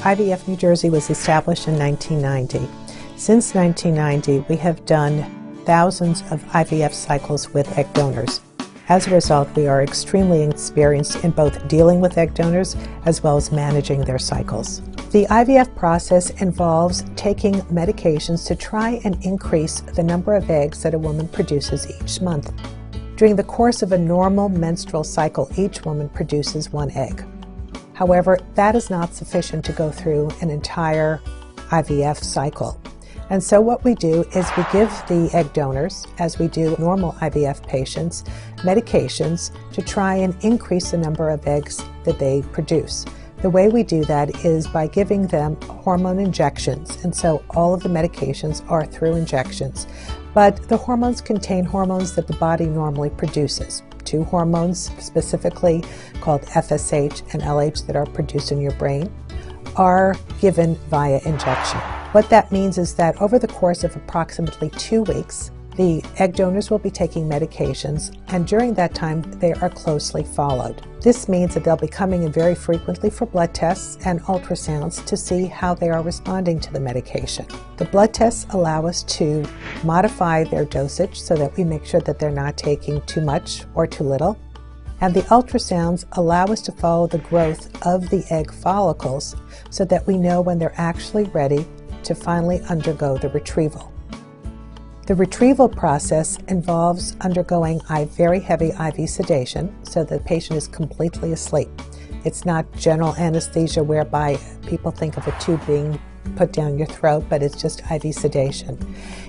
IVF New Jersey was established in 1990. Since 1990, we have done thousands of IVF cycles with egg donors. As a result, we are extremely experienced in both dealing with egg donors as well as managing their cycles. The IVF process involves taking medications to try and increase the number of eggs that a woman produces each month. During the course of a normal menstrual cycle, each woman produces 1 egg. However, that is not sufficient to go through an entire IVF cycle. And so what we do is we give the egg donors, as we do normal IVF patients, medications to try and increase the number of eggs that they produce. The way we do that is by giving them hormone injections, and so all of the medications are through injections. But the hormones contain hormones that the body normally produces. 2 hormones specifically called FSH and LH that are produced in your brain are given via injection. What that means is that over the course of approximately 2 weeks, the egg donors will be taking medications, and during that time they are closely followed. This means that they'll be coming in very frequently for blood tests and ultrasounds to see how they are responding to the medication. The blood tests allow us to modify their dosage so that we make sure that they're not taking too much or too little. And the ultrasounds allow us to follow the growth of the egg follicles so that we know when they're actually ready to finally undergo the retrieval. The retrieval process involves undergoing very heavy IV sedation so the patient is completely asleep. It's not general anesthesia whereby people think of a tube being put down your throat, but it's just IV sedation.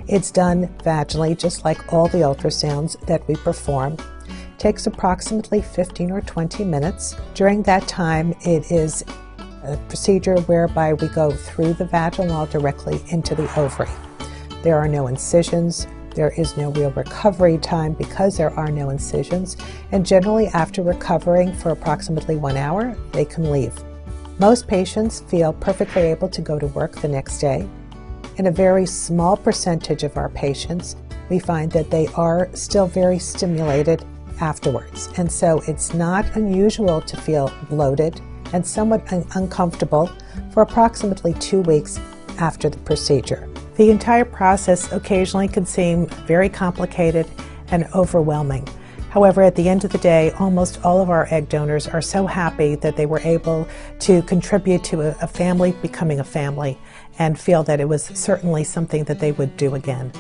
It's done vaginally, just like all the ultrasounds that we perform. It takes approximately 15 or 20 minutes. During that time, it is a procedure whereby we go through the vaginal wall directly into the ovary. There are no incisions, there is no real recovery time because there are no incisions, and generally after recovering for approximately 1 hour, they can leave. Most patients feel perfectly able to go to work the next day. In a very small percentage of our patients, we find that they are still very stimulated afterwards, and so it's not unusual to feel bloated and somewhat uncomfortable for approximately 2 weeks after the procedure. The entire process occasionally can seem very complicated and overwhelming. However, at the end of the day, almost all of our egg donors are so happy that they were able to contribute to a family becoming a family and feel that it was certainly something that they would do again.